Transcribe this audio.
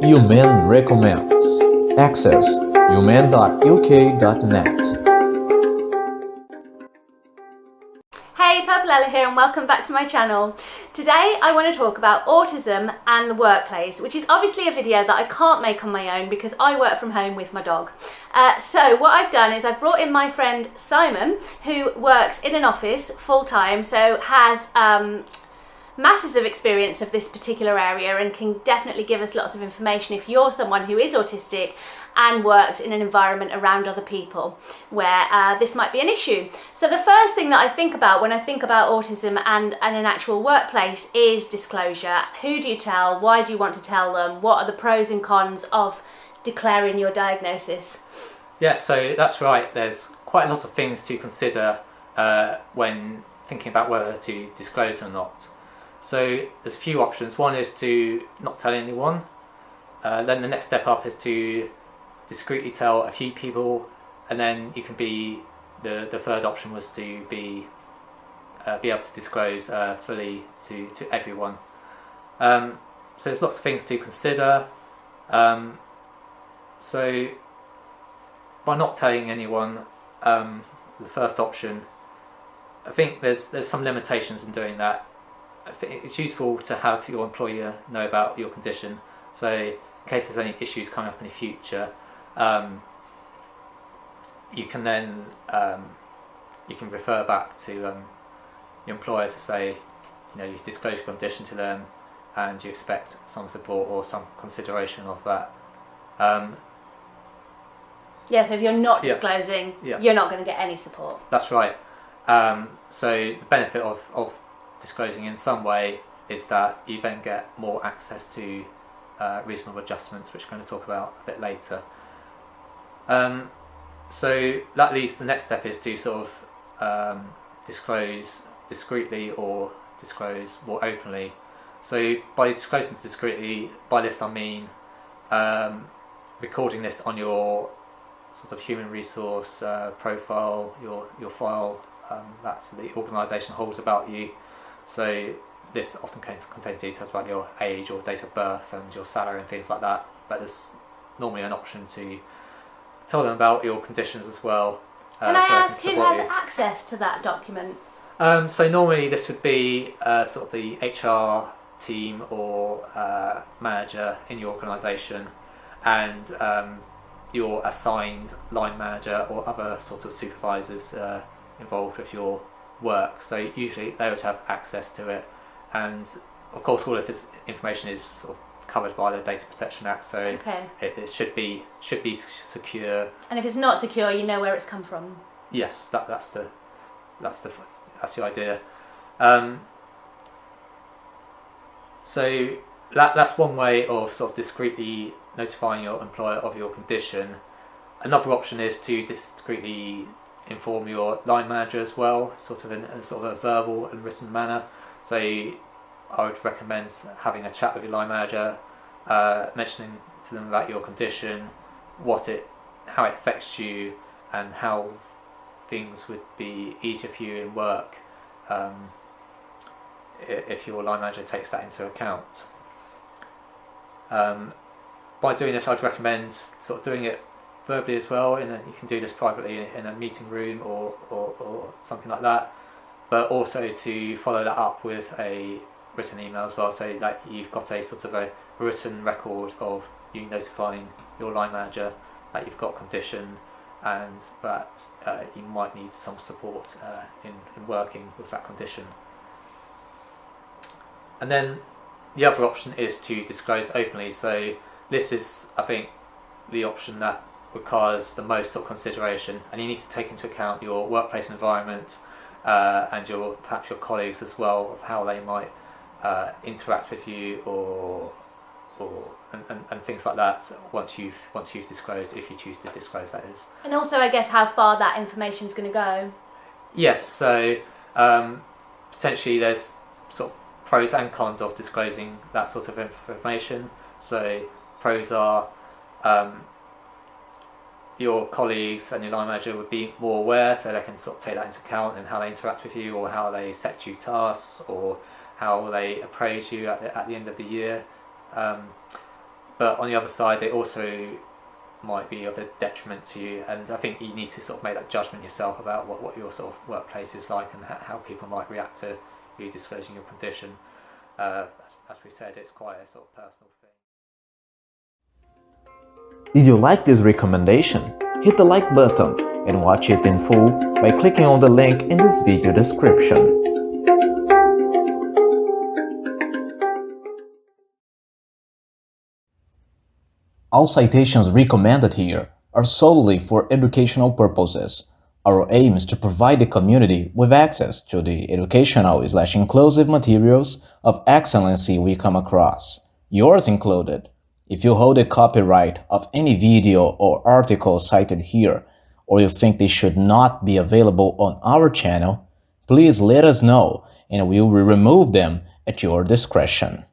UMen recommends. Access umen.uk.net. Hey, Purple Ella here and welcome back to my channel. Today I want to talk about autism and the workplace, which is obviously a video that I can't make on my own because I work from home with my dog. So what I've done is I've brought in my friend Simon, who works in an office full-time, so has masses of experience of this particular area and can definitely give us lots of information if you're someone who is autistic and works in an environment around other people where this might be an issue. So the first thing that I think about when I think about autism and an actual workplace is disclosure. Who do you tell? Why do you want to tell them? What are the pros and cons of declaring your diagnosis? Yeah, so that's right. There's quite a lot of things to consider when thinking about whether to disclose or not. So there's a few options. One is to not tell anyone. Then the next step up is to discreetly tell a few people, and then you can be the third option was to be able to disclose fully to everyone. So there's lots of things to consider. So by not telling anyone, the first option, I think there's some limitations in doing that. I think it's useful to have your employer know about your condition, so in case there's any issues coming up in the future, you can then you can refer back to your employer to say, you've disclosed your condition to them and you expect some support or some consideration of that. Yeah, so if you're not disclosing, you're not going to get any support. That's right. So the benefit of disclosing in some way is that you then get more access to reasonable adjustments, which we're going to talk about a bit later. So that leads, the next step is to sort of disclose discreetly or disclose more openly. So by disclosing discreetly, by this I mean recording this on your sort of human resource profile, your file that the organisation holds about you. So this often contains details about your age or date of birth and your salary and things like that, but there's normally an option to tell them about your conditions as well. Can I ask who has access to that document? So normally this would be sort of the HR team or manager in your organisation, and your assigned line manager or other sort of supervisors involved with your work. So usually they would have access to it, and of course all of this information is sort of covered by the Data Protection Act, so it should be secure. And if it's not secure, you know where it's come from. Yes, that's the idea. So that's one way of sort of discreetly notifying your employer of your condition. Another option is to discreetly inform your line manager as well, sort of in sort of a verbal and written manner. So I would recommend having a chat with your line manager, mentioning to them about your condition, how it affects you, and how things would be easier for you in work if your line manager takes that into account. By doing this, I'd recommend sort of doing it verbally as well. You can do this privately in a meeting room or something like that, but also to follow that up with a written email as well, so that you've got a sort of a written record of you notifying your line manager that you've got condition and that you might need some support in working with that condition. And then the other option is to disclose openly. So this is, I think, the option that requires the most sort of consideration, and you need to take into account your workplace environment and perhaps your colleagues as well, of how they might interact with you and things like that once you've disclosed, if you choose to disclose, that is. And also, I guess, how far that information is going to go. Yes, so potentially there's sort of pros and cons of disclosing that sort of information. So pros are your colleagues and your line manager would be more aware, so they can sort of take that into account in how they interact with you, or how they set you tasks, or how they appraise you at the end of the year. but on the other side, it also might be of a detriment to you, and I think you need to sort of make that judgment yourself about what your sort of workplace is like and how people might react to you disclosing your condition. As we said, it's quite a sort of personal thing. Did you like this recommendation? Hit the like button and watch it in full by clicking on the link in this video description. All citations recommended here are solely for educational purposes. Our aim is to provide the community with access to the educational/inclusive materials of excellency we come across, yours included. If you hold a copyright of any video or article cited here, or you think they should not be available on our channel, please let us know and we will remove them at your discretion.